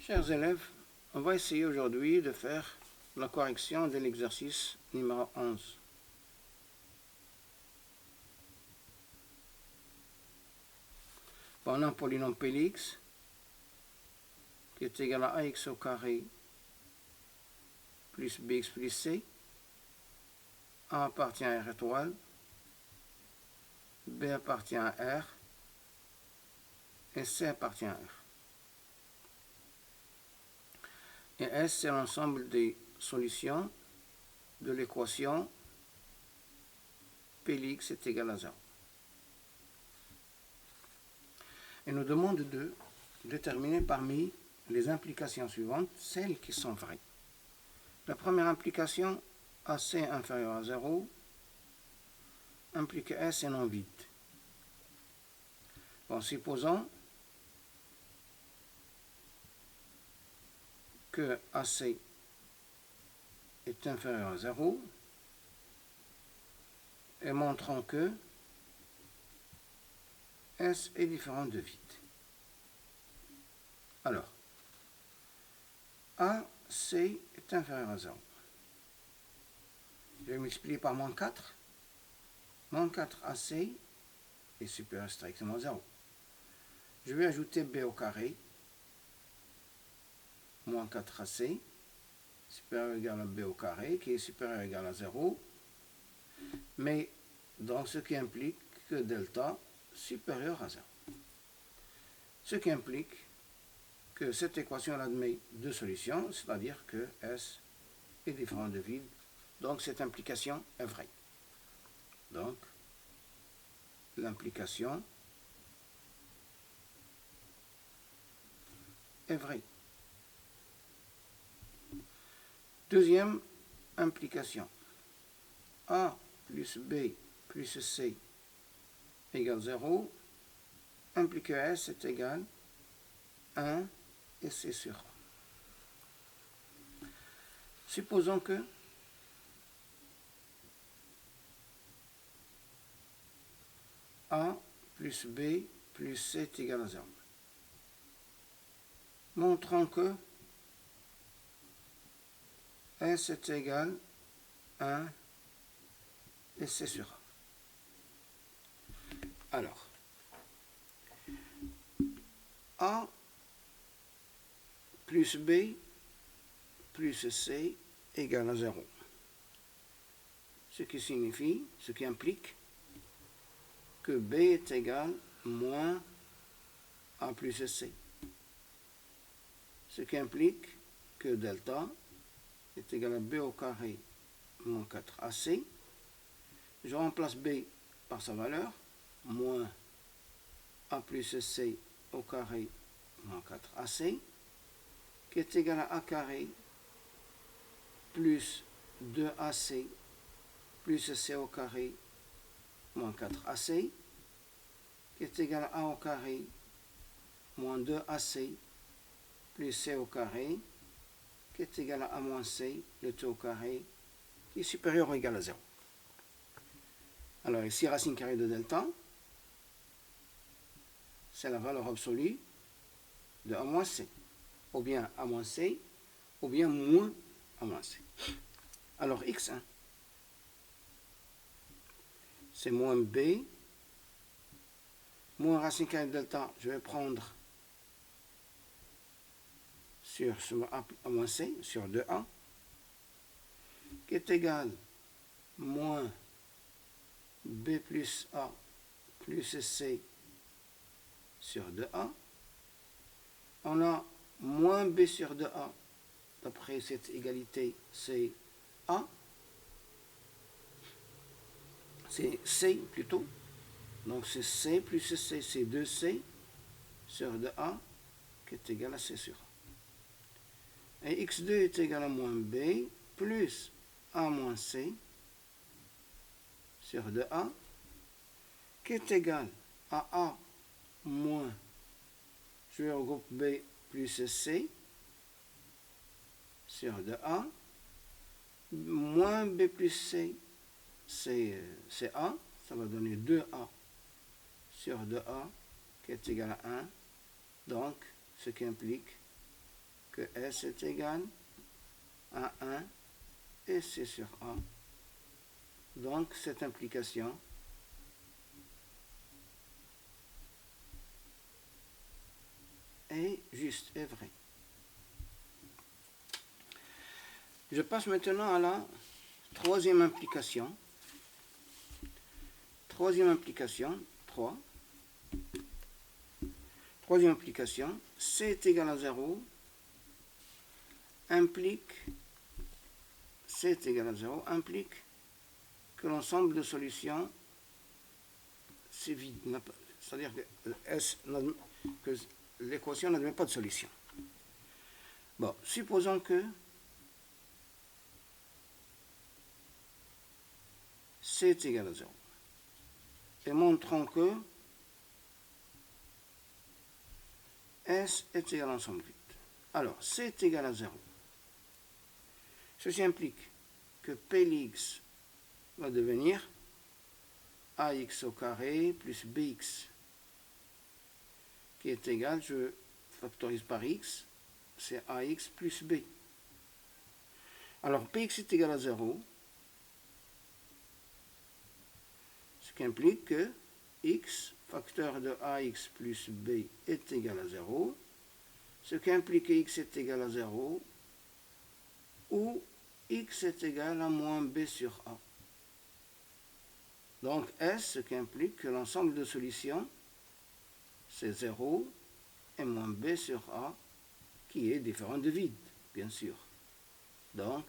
Chers élèves, on va essayer aujourd'hui de faire la correction de l'exercice numéro 11. On a un polynôme Px qui est égal à ax au carré plus bx plus c. A appartient à R étoile, B appartient à R et C appartient à R. Et S, c'est l'ensemble des solutions de l'équation Px est égal à 0. Et nous demande de déterminer parmi les implications suivantes celles qui sont vraies. La première implication, AC inférieur à 0, implique S est non vide. Bon, supposons que AC est inférieur à 0 et montrons que S est différent de vide. Alors, AC est inférieur à 0. Je vais multiplier par moins 4. Moins 4 AC est supérieur strictement à 0. Je vais ajouter B au carré, moins 4 AC, supérieur ou égal à B au carré, qui est supérieur ou égal à 0, mais dans ce qui implique que delta supérieur à 0. Ce qui implique que cette équation admet deux solutions, c'est-à-dire que S est différent de vide, donc cette implication est vraie. Donc, l'implication est vraie. Deuxième implication. A plus B plus C égale 0 implique que S est égal à 1 et C sur A. Supposons que A plus B plus C est égal à 0. Montrons que S est égal à 1 et C sur A. Alors, A plus B plus C égale à 0. Ce qui implique que B est égal à moins A plus C. Ce qui implique que delta est égal à B au carré moins 4AC. Je remplace B par sa valeur, moins A plus C au carré moins 4AC, qui est égal à A carré plus 2AC plus C au carré moins 4AC, qui est égal à A au carré moins 2AC plus C au carré, qui est égal à A moins C, le tout au carré, qui est supérieur ou égal à 0. Alors ici, racine carrée de delta, c'est la valeur absolue de A moins C, ou bien A moins C, ou bien moins A moins C. Alors x1, c'est moins B, moins racine carrée de delta, je vais prendre sur A moins C, sur 2A, qui est égal à moins B plus A plus C sur 2A. On a moins B sur 2A, d'après cette égalité, c'est A. C'est C plutôt. Donc c'est C plus C, c'est 2C sur 2A, qui est égal à C sur A. Et x2 est égal à moins B plus A moins C sur 2A, qui est égal à A moins, je vais regrouper B plus C sur 2A, moins B plus C, c'est A, ça va donner 2A sur 2A, qui est égal à 1, donc ce qui implique que S est égal à 1 et C sur A. Donc cette implication est juste, est vraie. Je passe maintenant à la troisième implication. Troisième implication, 3. Troisième implication, C est égal à 0 implique, C est égal à 0 implique que l'ensemble de solutions c'est vide. C'est-à-dire que l'équation n'admet pas de solution. Bon, supposons que C est égal à 0. Et montrons que S est égal à l'ensemble vide. Alors, C est égal à 0. Ceci implique que Px va devenir ax au carré plus bx, qui est égal, je factorise par x, c'est ax plus b. Alors, px est égal à 0, ce qui implique que x, facteur de ax plus b, est égal à 0, ce qui implique que x est égal à 0, ou x est égal à moins b sur a. Donc S, ce qui implique que l'ensemble de solutions, c'est 0 et moins b sur a, qui est différent de vide, bien sûr. Donc,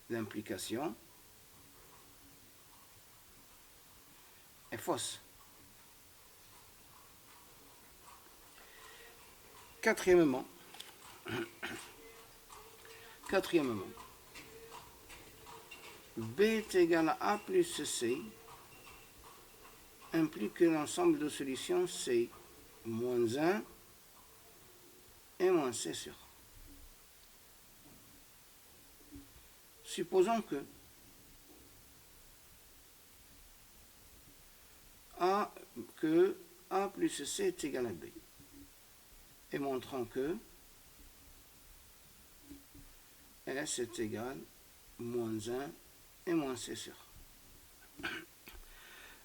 l'implication est fausse. Quatrièmement, B est égal à A plus C implique que l'ensemble de solutions c'est moins 1 et moins C sur A. Supposons que A plus C est égal à B et montrons que S est égal à moins 1 et moins C sur A.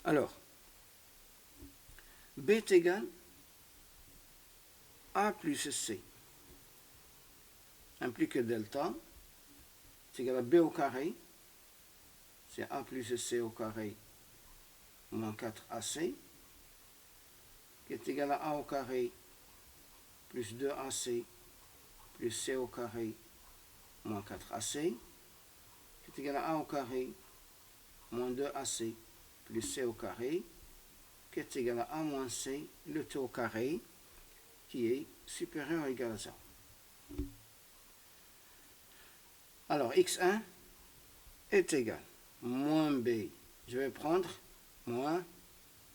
Alors, B est égal à A plus C implique que delta est égal à B au carré, c'est A plus C au carré moins 4AC, qui est égal à A au carré plus 2AC plus C au carré moins 4AC, qui est égal à A au carré moins 2AC plus C au carré, qui est égal à A moins C, le T au carré, qui est supérieur ou égal à 0. Alors, x1 est égal à moins b, je vais prendre moins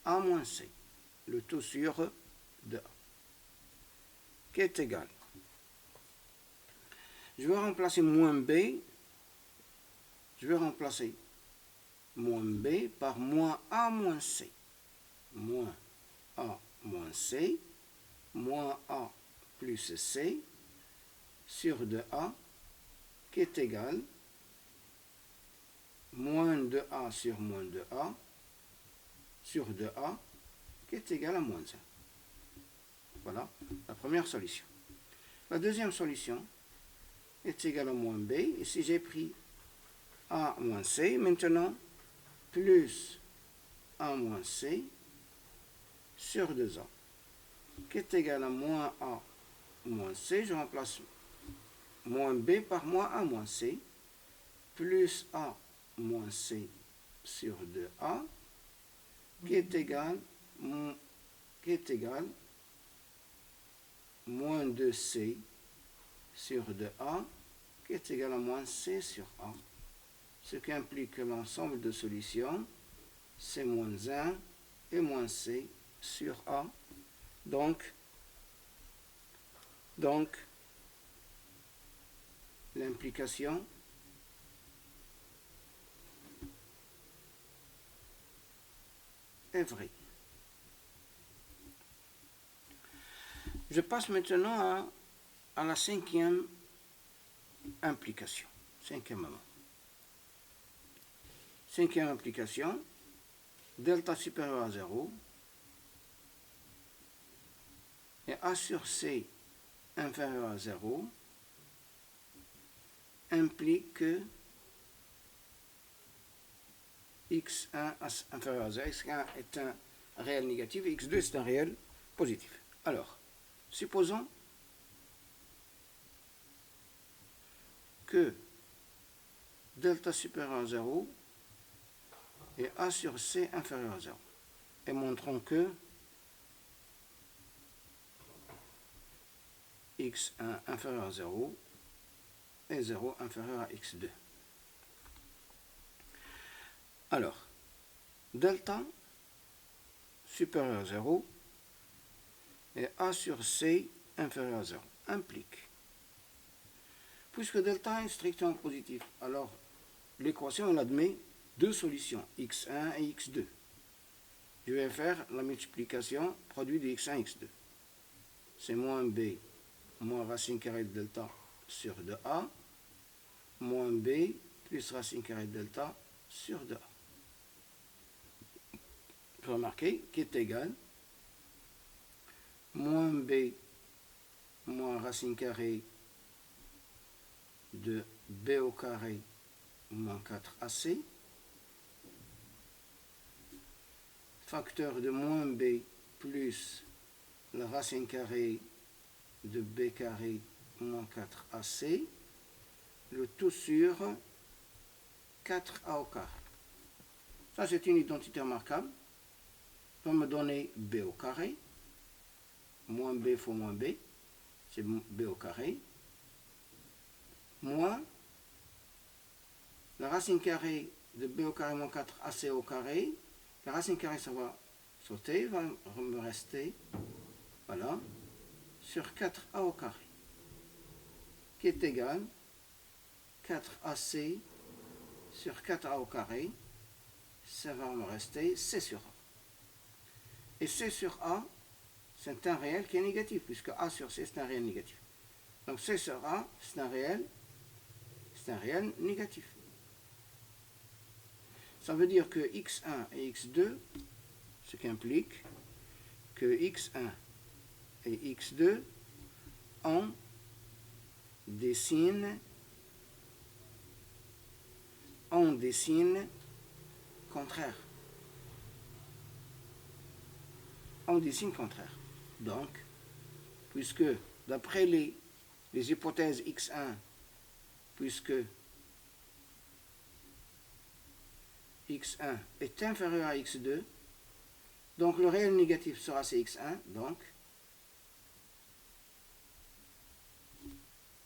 a moins c, le tout sur de a, qui est égal. Je vais remplacer moins b, je vais remplacer moins b par moins a moins c. Moins a moins c, moins a plus c, sur 2a, qui est égal moins 2a sur moins 2a, sur 2a, qui est égal à moins 1. Voilà la première solution. La deuxième solution est égale à moins b. Ici, j'ai pris a moins c. Maintenant, plus a moins c sur 2a, qui est égal à moins a moins c. Je remplace moins b par moins a moins c, plus a moins c sur 2a, qui est égal moins 2c sur 2a, qui est égal à moins c sur a, ce qui implique que l'ensemble de solutions, c'est moins 1 et moins c sur a. Donc l'implication est vraie. Je passe maintenant à la cinquième implication. Cinquième implication, delta supérieur à 0 et A sur C inférieur à 0 implique que x1 inférieur à 0, x1 est un réel négatif et x2 c'est un réel positif. Alors, supposons que delta supérieur à 0 et A sur C inférieur à 0. Et montrons que x1 inférieur à 0 et 0 inférieur à x2. Alors, delta supérieur à 0 et A sur C inférieur à 0 implique, puisque delta est strictement positif, alors l'équation elle admet deux solutions, x1 et x2. Je vais faire la multiplication produit de x1 et x2. C'est moins b moins racine carrée de delta sur 2a, moins b plus racine carrée de delta sur 2a. Remarquez qui est égal moins b moins racine carrée de b au carré moins 4ac, facteur de moins b plus la racine carrée de b carré moins 4ac, le tout sur 4a au carré. Ça, c'est une identité remarquable. On va me donner b au carré, moins b fois moins b, c'est b au carré, moins la racine carrée de b au carré moins 4ac au carré. La racine carrée, ça va sauter, va me rester, voilà, sur 4a au carré, qui est égal 4ac sur 4a au carré, ça va me rester c sur a. Et c sur a, c'est un réel qui est négatif, puisque a sur c, c'est un réel négatif. Donc c sur a, c'est un réel négatif. Ça veut dire que x1 et x2, ce qui implique que x1 et x2 ont des signes contraires. Donc, puisque d'après les hypothèses x1, puisque x1 est inférieur à x2, donc le réel négatif sera cx1, donc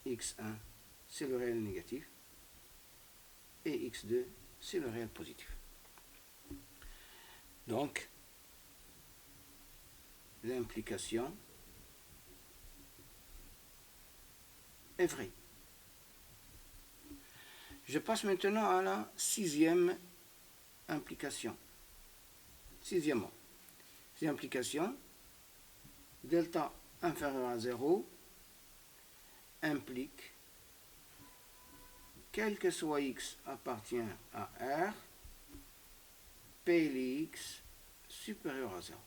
x1 c'est le réel négatif et x2 c'est le réel positif. Donc, l'implication est vraie. Je passe maintenant à la sixième implication. Sixième implication, delta inférieur à 0 implique, quel que soit x appartient à R, P x supérieur à 0.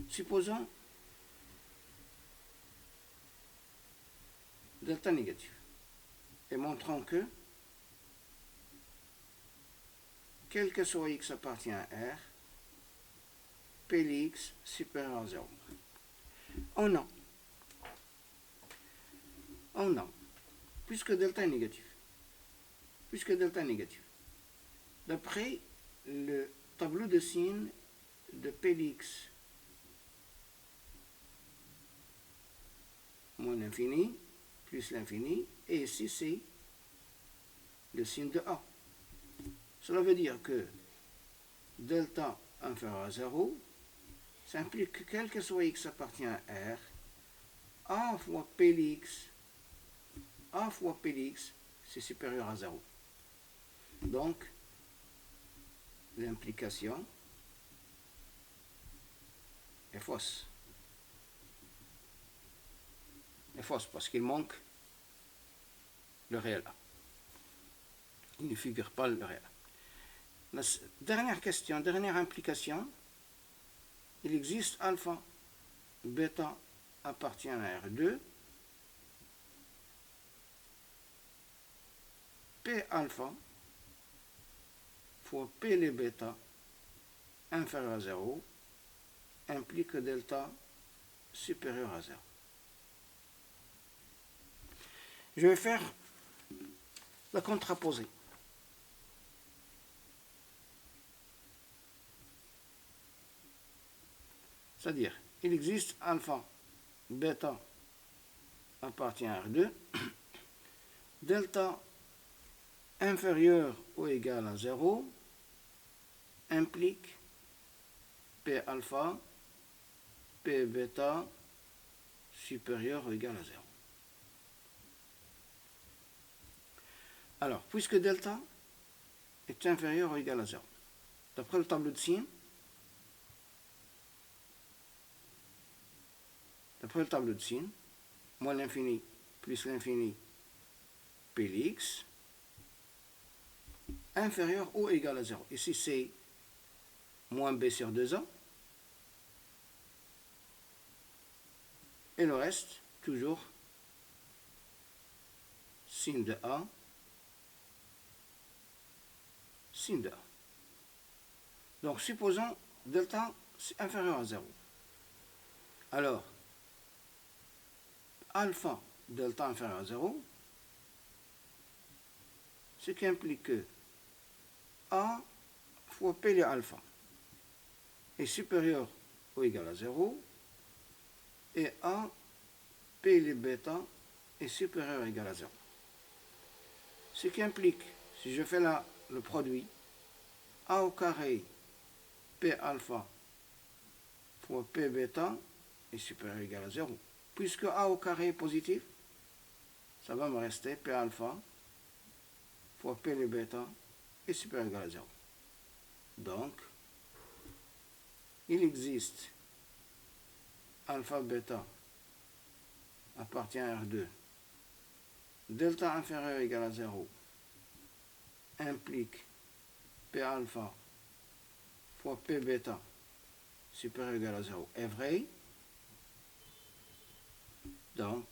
Supposons delta négatif et montrons que quel que soit x appartient à R, P x supérieur à 0. Oh non, puisque delta est négatif. D'après le tableau de signes de Px moins l'infini plus l'infini, et ici c'est le signe de A. Cela veut dire que delta inférieur à 0, ça implique que quel que soit x appartient à R, A fois Px, c'est supérieur à 0. Donc, l'implication est fausse. est fausse parce qu'il manque le réel A. Il ne figure pas le réel A. La dernière question, dernière implication, il existe alpha, bêta appartient à R2, P alpha fois P les bêta inférieur à 0 implique delta supérieur à 0. Je vais faire la contraposée. C'est-à-dire, il existe alpha, bêta appartient à R2, delta inférieur ou égal à 0 implique P alpha, P bêta supérieur ou égal à 0. Alors, puisque delta est inférieur ou égal à 0, d'après le tableau de signes, moins l'infini plus l'infini P de x inférieur ou égal à 0. Ici, c'est moins b sur 2a. Et le reste, toujours sin de a, sin de a. Donc, supposons delta inférieur à 0. Alors, alpha delta inférieur à 0, ce qui implique que A fois P de alpha est supérieur ou égal à 0 et A P de bêta est supérieur ou égal à 0. Ce qui implique, si je fais là le produit, A au carré P alpha fois P bêta est supérieur ou égal à 0. Puisque A au carré est positif, ça va me rester P alpha fois P de bêta est supérieur ou égal à 0. Donc, il existe alpha bêta appartient à R2. Delta inférieur ou égal à 0 implique P alpha fois P bêta supérieur ou égal à 0 est vrai. Donc,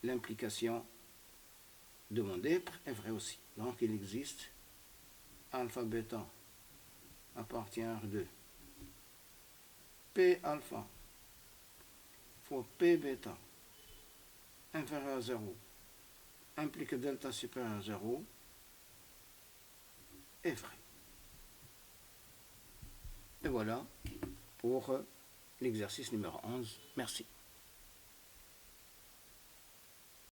l'implication demandée est vraie aussi. Donc, il existe alpha bêta appartient à R2. P alpha fois P bêta inférieur à 0 implique delta supérieur à 0 est vrai. Et voilà pour l'exercice numéro 11. Merci.